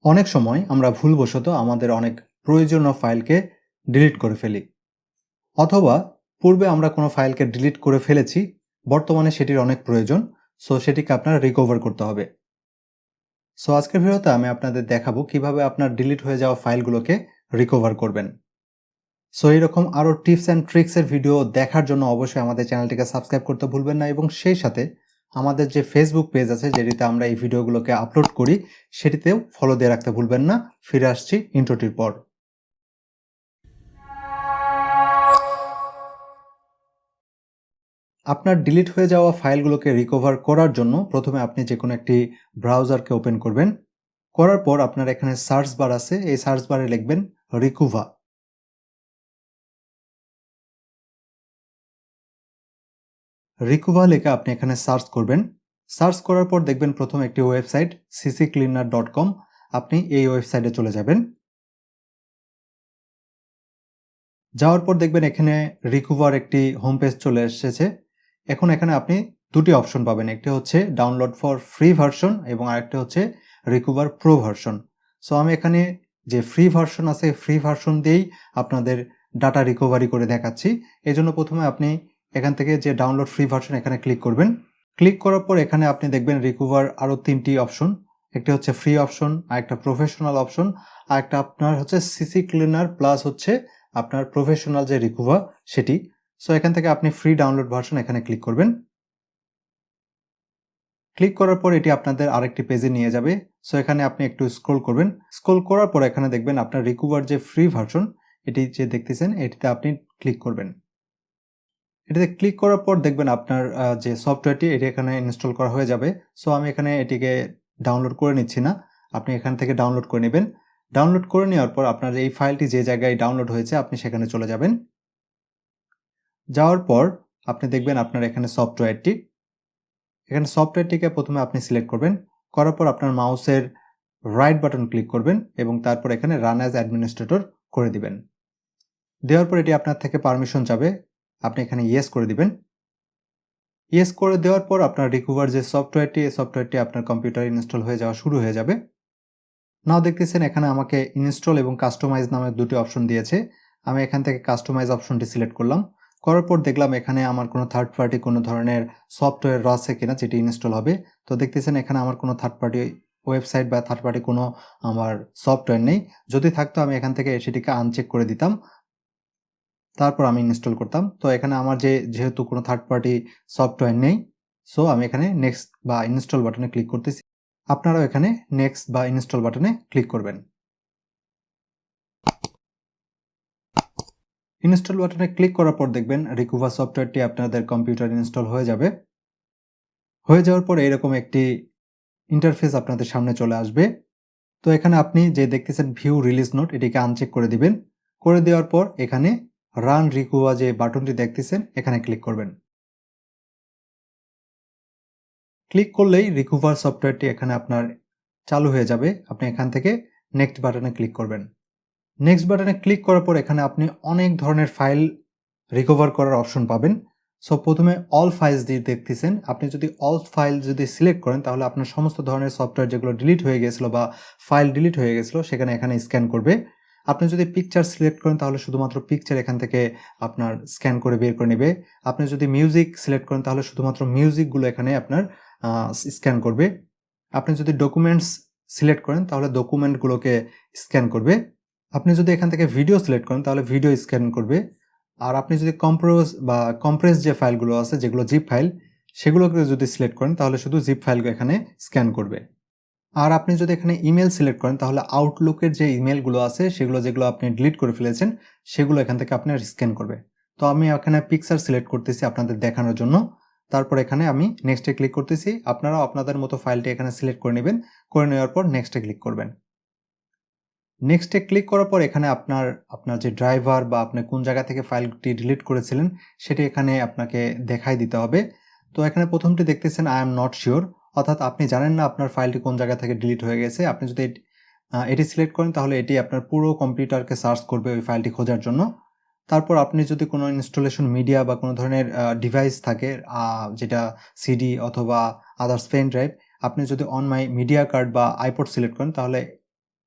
অনেক সময় আমরা ভুলবশত আমাদের অনেক প্রয়োজনীয় ফাইলকে ডিলিট করে ফেলি, অথবা পূর্বে আমরা কোনো ফাইলকে ডিলিট করে ফেলেছি, বর্তমানে সেটির অনেক প্রয়োজন। সো সেটিকে আপনার রিকভার করতে হবে। সো আজকের ভিডিওতে আমি আপনাদের দেখাবো কিভাবে আপনার ডিলিট হয়ে যাওয়া ফাইলগুলোকে রিকভার করবেন। সো এইরকম আরও টিপস অ্যান্ড ট্রিক্সের ভিডিও দেখার জন্য অবশ্যই আমাদের চ্যানেলটিকে সাবস্ক্রাইব করতে ভুলবেন না, এবং সেই সাথে আমাদের যে ফেসবুক পেজ আছে যেটিতে আমরা এই ভিডিওগুলোকে আপলোড করি সেটিতেও ফলো দিয়ে রাখতে ভুলবেন না। ফিরে আসছি ইন্ট্রোটির পর। আপনার ডিলিট হয়ে যাওয়া ফাইলগুলোকে রিকভার করার জন্য প্রথমে আপনি যে কোনো একটি ব্রাউজারকে ওপেন করবেন। করার পর আপনার এখানে সার্চ বার আছে, এই সার্চ বারে লিখবেন রিকুভা। রিকুভা লিখে আপনি এখানে সার্চ করবেন। সার্চ করার পর দেখবেন প্রথম একটি ওয়েবসাইট ccleaner.com। আপনি এই ওয়েবসাইটে চলে যাবেন। যাওয়ার পর দেখবেন এখানে রিকুভার একটি হোম পেজ চলে এসেছে। এখন এখানে আপনি দুটি অপশন পাবেন, একটি হচ্ছে ডাউনলোড ফর ফ্রি ভার্সন এবং আরেকটি হচ্ছে রিকুভার প্রো ভার্সন। সো আমি এখানে যে ফ্রি ভার্সন আছে ফ্রি ভার্সন দিয়েই আপনাদের ডাটা রিকভারি করে দেখাচ্ছি। এই জন্য প্রথমে আপনি এখান থেকে যে ডাউনলোড ফ্রি ভার্সন এখানে ক্লিক করবেন। ক্লিক করার পর এখানে আপনি দেখবেন রিকুভার আরও তিনটি অপশন, একটি হচ্ছে ফ্রি অপশন, আরেকটা প্রফেশনাল অপশন, আরেকটা আপনার হচ্ছে সিসি ক্লিনার প্লাস হচ্ছে আপনার প্রফেশনাল যে রিকুভা সেটি। সো এখান থেকে আপনি ফ্রি ডাউনলোড ভার্সন এখানে ক্লিক করবেন। ক্লিক করার পর এটি আপনাদের আরেকটি পেজে নিয়ে যাবে। সো এখানে আপনি একটু স্ক্রল করবেন। স্ক্রল করার পর এখানে দেখবেন আপনার রিকুভার যে ফ্রি ভার্সন এটি যে দেখতেছেন এটিতে আপনি ক্লিক করবেন। এটিতে ক্লিক করার পর দেখবেন আপনার যে সফটওয়্যারটি এটি এখানে ইনস্টল করা হয়ে যাবে। সো আমি এখানে এটিকে ডাউনলোড করে নিচ্ছি না, আপনি এখান থেকে ডাউনলোড করে নেবেন। ডাউনলোড করে নেওয়ার পর আপনার এই ফাইলটি যে জায়গায় ডাউনলোড হয়েছে আপনি সেখানে চলে যাবেন। যাওয়ার পর আপনি দেখবেন আপনার এখানে সফটওয়্যারটিকে প্রথমে আপনি সিলেক্ট করবেন। করার পর আপনার মাউসের রাইট বাটন ক্লিক করবেন এবং তারপর এখানে রান অ্যাজ অ্যাডমিনিস্ট্রেটর করে দিবেন। দেওয়ার পর এটি আপনার থেকে পারমিশন চাবে, আপনি এখানে ইয়েস করে দিবেন। ইয়েস করে দেওয়ার পর আপনার রিকুভার যে সফটওয়্যারটি এই সফটওয়্যারটি আপনার কম্পিউটারে ইনস্টল হয়ে যাওয়া শুরু হয়ে যাবে। নাও দেখতেছেন এখানে আমাকে ইনস্টল এবং কাস্টমাইজ নামে দুটি অপশন দিয়েছে। আমি এখান থেকে কাস্টমাইজ অপশনটি সিলেক্ট করলাম। করার পর দেখলাম এখানে আমার কোনো থার্ড পার্টি কোনো ধরনের সফটওয়্যার আছে কিনা যেটি ইনস্টল হবে। তো দেখতেছেন এখানে আমার কোনো থার্ড পার্টি ওয়েবসাইট বা থার্ড পার্টি কোনো আমার সফটওয়্যার নেই। যদি থাকতো আমি এখান থেকে সেটিকে আনচেক করে দিতাম, তারপর আমি ইনস্টল করতাম। তো এখানে আমার যেহেতু কোনো থার্ড পার্টি সফটওয়্যার নেই, সো আমি এখানে নেক্সট বা ইনস্টল বাটনে ক্লিক করতেছি। আপনারাও এখানে নেক্সট বা ইনস্টল বাটনে ক্লিক করবেন। ইনস্টল বাটনে ক্লিক করার পর দেখবেন রিকুভা সফটওয়্যারটি আপনাদের কম্পিউটারে ইনস্টল হয়ে যাবে। হয়ে যাওয়ার পর এরকম একটি ইন্টারফেস আপনাদের সামনে চলে আসবে। তো এখানে আপনি যে দেখতেছেন ভিউ রিলিজ নোট এটিকে আনচেক করে দিবেন। করে দেওয়ার পর এখানে রান রিকুভা যে বাটনটি দেখতেছেন এখানে ক্লিক করবেন। ক্লিক করলেই রিকুভার সফটওয়্যারটি এখানে আপনার চালু হয়ে যাবে। আপনি এখান থেকে নেক্সট বাটনে ক্লিক করবেন। নেক্সট বাটনে ক্লিক করার পর এখানে আপনি অনেক ধরনের ফাইল রিকভার করার অপশন পাবেন। সো প্রথমে অল ফাইলস দিয়ে দেখতেছেন, আপনি যদি অল ফাইল যদি সিলেক্ট করেন তাহলে আপনার সমস্ত ধরনের সফটওয়্যার যেগুলো ডিলিট হয়ে গেছিলো বা ফাইল ডিলিট হয়ে গেছিলো সেখানে এখানে স্ক্যান করবে। আপনি যদি পিকচার সিলেক্ট করেন তাহলে শুধুমাত্র পিকচার এখান থেকে আপনার স্ক্যান করে বের করে নেবে। আপনি যদি মিউজিক সিলেক্ট করেন তাহলে শুধুমাত্র মিউজিকগুলো এখানে আপনার স্ক্যান করবে। আপনি যদি ডকুমেন্টস সিলেক্ট করেন তাহলে ডকুমেন্টগুলোকে স্ক্যান করবে। আপনি যদি এখান থেকে ভিডিও সিলেক্ট করেন তাহলে ভিডিও স্ক্যান করবে। আর আপনি যদি কম্প্রেস যে ফাইলগুলো আছে যেগুলো জিপ ফাইল সেগুলোকে যদি সিলেক্ট করেন তাহলে শুধু জিপ ফাইলগুলো এখানে স্ক্যান করবে। আর আপনি যদি এখানে ইমেল সিলেক্ট করেন তাহলে আউটলুকের যে ইমেলগুলো আছে যেগুলো আপনি ডিলিট করে ফেলেছেন সেগুলো এখান থেকে আপনার স্ক্যান করবে। তো আমি এখানে পিকচার সিলেক্ট করতেছি আপনাদের দেখানোর জন্য। তারপর এখানে আমি নেক্সটে ক্লিক করতেছি। আপনারাও আপনাদের মতো ফাইলটি এখানে সিলেক্ট করে নেবেন। করে নেওয়ার পর নেক্সটে ক্লিক করবেন। নেক্সটে ক্লিক করার পর এখানে আপনার যে ড্রাইভার বা আপনি কোন জায়গা থেকে ফাইলটি ডিলিট করেছিলেন সেটি এখানে আপনাকে দেখাই দিতে হবে। তো এখানে প্রথমটি দেখতেছেন আই এম নট শিওর, অর্থাৎ আপনি জানেন না আপনার ফাইলটি কোন জায়গা থেকে ডিলিট হয়ে গেছে। আপনি যদি এটি সিলেক্ট করেন তাহলে এটি আপনার পুরো কম্পিউটারকে সার্চ করবে ওই ফাইলটি খোঁজার জন্য। তারপর আপনি যদি কোনো ইনস্টলেশন মিডিয়া বা কোনো ধরনের ডিভাইস থাকে যেটা সিডি অথবা আদার্স পেন ড্রাইভ, আপনি যদি অন মাই মিডিয়া কার্ড বা আইপড সিলেক্ট করেন তাহলে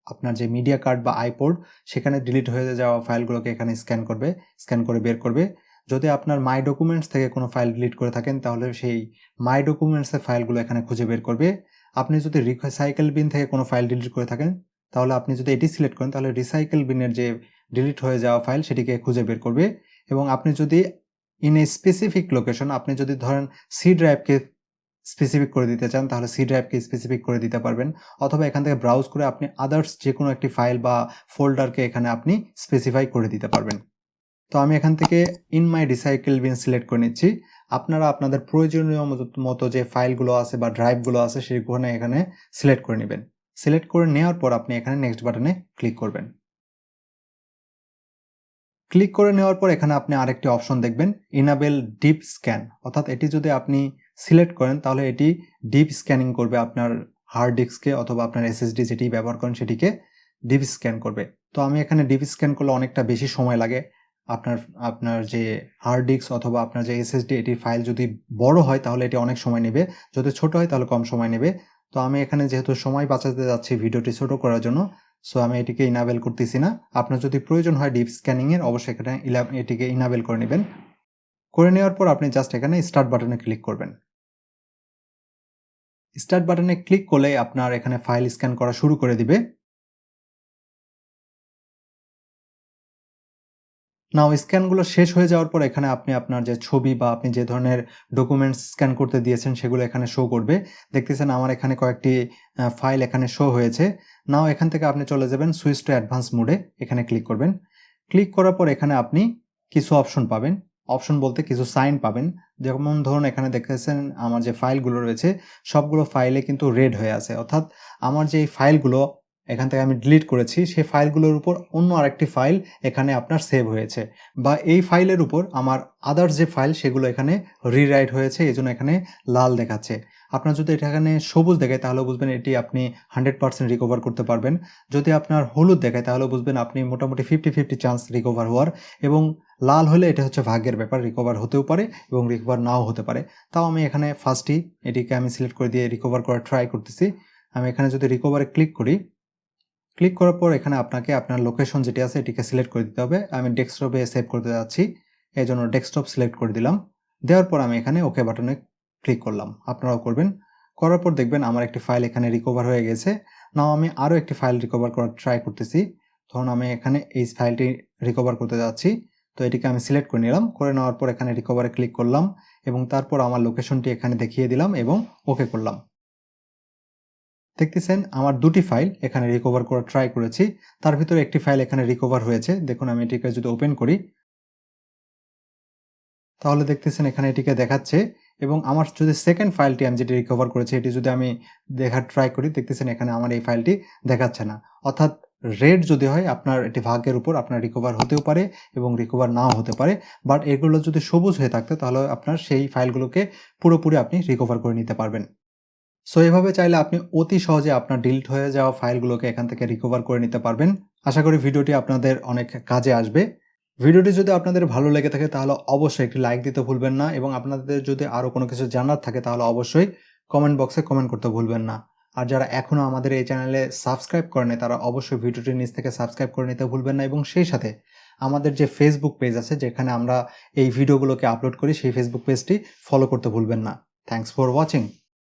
আপনার যে মিডিয়া কার্ড বা আইপড সেখানে ডিলিট হয়ে যাওয়া ফাইলগুলোকে এখানে স্ক্যান করে বের করবে। যদি আপনার মাই ডকুমেন্টস থেকে কোনো ফাইল ডিলিট করে থাকেন তাহলে সেই মাই ডকুমেন্টসের ফাইলগুলো এখানে খুঁজে বের করবে। আপনি যদি রিসাইকেল বিন থেকে কোনো ফাইল ডিলিট করে থাকেন তাহলে আপনি যদি এটি সিলেক্ট করেন তাহলে রিসাইকেল বিনের যে ডিলিট হয়ে যাওয়া ফাইল সেটিকে খুঁজে বের করবে। এবং আপনি যদি ইন এ স্পেসিফিক লোকেশন, আপনি যদি ধরেন সি ড্রাইভকে স্পেসিফিক করে দিতে চান তাহলে সি ড্রাইভকে স্পেসিফিক করে দিতে পারবেন, অথবা এখান থেকে ব্রাউজ করে আপনি আদার্স যে কোনো একটি ফাইল বা ফোল্ডারকে এখানে আপনি স্পেসিফাই করে দিতে পারবেন। তো আমি এখান থেকে in my recycle bin select করে নিচ্ছি। আপনারা আপনাদের প্রয়োজনীয় মতো যে ফাইলগুলো আছে বা ড্রাইভগুলো আছে সেগুলো এখানে সিলেক্ট করে নেবেন। সিলেক্ট করে নেওয়ার পর আপনি এখানে নেক্সট বাটনে ক্লিক করবেন। ক্লিক করে নেওয়ার পর এখানে আপনি আরেকটি অপশন দেখবেন, ইনাবেল ডিপ স্ক্যান। অর্থাৎ এটি যদি আপনি সিলেক্ট করেন তাহলে এটি ডিপ স্ক্যানিং করবে আপনার হার্ড ডিস্ককে, অথবা আপনার এসএসডি যেটি ব্যবহার করেন সেটিকে ডিপ স্ক্যান করবে। তো আমি এখানে ডিপ স্ক্যান করলে অনেকটা বেশি সময় লাগে। আপনার যে হার্ড ডিস্ক অথবা আপনার যে এসএসডি এটির ফাইল যদি বড় হয় তাহলে এটি অনেক সময় নেবে, যদি ছোট হয় তাহলে কম সময় নেবে। তো আমি এখানে যেহেতু সময় বাঁচাতে যাচ্ছি ভিডিওটি ছোট করার জন্য, সো আমি এটিকে ইনাবেল করতেছি না। আপনার যদি প্রয়োজন হয় ডিপ স্ক্যানিংয়ের অবশ্যই এখানে এটিকে ইনাবেল করে নেবেন। করে নেওয়ার পর আপনি জাস্ট এখানে স্টার্ট বাটনে ক্লিক করবেন। স্টার্ট বাটনে ক্লিক করলে আপনার এখানে ফাইল স্ক্যান করা শুরু করে দিবে। নাও স্ক্যানগুলো শেষ হয়ে যাওয়ার পর এখানে আপনি আপনার যে ছবি বা আপনি যে ধরনের ডকুমেন্টস স্ক্যান করতে দিয়েছেন সেগুলো এখানে শো করবে। দেখতেছেন আমার এখানে কয়েকটি ফাইল এখানে শো হয়েছে। নাও এখান থেকে আপনি চলে যাবেন সুইচ টু অ্যাডভান্স মোডে, এখানে ক্লিক করবেন। ক্লিক করার পর এখানে আপনি কিছু অপশন পাবেন। অপশন বলতে কিছু সাইন পাবেন। যেমন ধরুন এখানে দেখতেছেন আমার যে ফাইলগুলো রয়েছে সবগুলো ফাইলে কিন্তু রেড হয়ে আছে, অর্থাৎ আমার যে ফাইলগুলো এখান থেকে আমি ডিলিট করেছি সেই ফাইলগুলোর উপর অন্য আরেকটি ফাইল এখানে আপনার সেভ হয়েছে, বা এই ফাইলের উপর আমার আদার্স যে ফাইল সেগুলো এখানে রিরাইট হয়েছে, এই জন্য এখানে লাল দেখাচ্ছে। আপনার যদি এটা এখানে সবুজ দেখায় তাহলে বুঝবেন এটি আপনি 100% রিকভার করতে পারবেন। যদি আপনার হলুদ দেখায় তাহলে বুঝবেন আপনি মোটামুটি 50-50 চান্স রিকভার হওয়ার, এবং লাল হলে এটা হচ্ছে ভাগ্যের ব্যাপার, রিকভার হতেও পারে এবং রিকভার নাও হতে পারে। তাও আমি এখানে ফার্স্টই এটিকে আমি সিলেক্ট করে দিয়ে রিকভার করার ট্রাই করতেছি। আমি এখানে যদি রিকভারে ক্লিক করি, ক্লিক করার পর এখানে আপনাকে আপনার লোকেশন যেটি আছে এটিকে সিলেক্ট করে দিতে হবে। আমি ডেস্কটপে সেভ করতে যাচ্ছি, এই জন্য ডেস্কটপ সিলেক্ট করে দিলাম। দেওয়ার পর আমি এখানে ওকে বাটনে ক্লিক করলাম, আপনারাও করবেন। করার পর দেখবেন আমার একটি ফাইল এখানে রিকভার হয়ে গেছে। নাও আমি আরও একটি ফাইল রিকভার করার ট্রাই করতেছি। ধরুন আমি এখানে এই ফাইলটি রিকভার করতে যাচ্ছি, তো এটিকে আমি সিলেক্ট করে নিলাম। করে নেওয়ার পর এখানে রিকভারে ক্লিক করলাম এবং তারপর আমার লোকেশনটি এখানে দেখিয়ে দিলাম এবং ওকে করলাম। দেখতেছেন আমার দুটি ফাইল এখানে রিকভার করার ট্রাই করেছি, তার ভিতরে একটি ফাইল এখানে রিকভার হয়েছে। দেখুন আমি এটিকে যদি ওপেন করি তাহলে দেখতেছেন এখানে এটিকে দেখাচ্ছে, এবং আমার যদি সেকেন্ড ফাইলটি আমি যেটি রিকভার করেছি এটি যদি আমি দেখার ট্রাই করি দেখতেছেন এখানে আমার এই ফাইলটি দেখাচ্ছে না। অর্থাৎ রেড যদি হয় আপনার এটি ভাগ্যের উপর, আপনার রিকভার হতেও পারে এবং রিকভার নাও হতে পারে। বাট এগুলো যদি সবুজ হয়ে থাকতো তাহলে আপনার সেই ফাইলগুলোকে পুরোপুরি আপনি রিকভার করে নিতে পারবেন। সো এভাবে চাইলে আপনি অতি সহজে আপনার ডিলিট হয়ে যাওয়া ফাইলগুলোকে এখান থেকে রিকভার করে নিতে পারবেন। আশা করি ভিডিওটি আপনাদের অনেক কাজে আসবে। ভিডিওটি যদি আপনাদের ভালো লেগে থাকে তাহলে অবশ্যই একটি লাইক দিতে ভুলবেন না, এবং আপনাদের যদি আরও কোনো কিছু জানার থাকে তাহলে অবশ্যই কমেন্ট বক্সে কমেন্ট করতে ভুলবেন না। আর যারা এখনও আমাদের এই চ্যানেলে সাবস্ক্রাইব করেনি তারা অবশ্যই ভিডিওটির নিচ থেকে সাবস্ক্রাইব করে নিতে ভুলবেন না, এবং সেই সাথে আমাদের যে ফেসবুক পেজ আছে যেখানে আমরা এই ভিডিওগুলোকে আপলোড করি সেই ফেসবুক পেজটি ফলো করতে ভুলবেন না। Thanks for watching.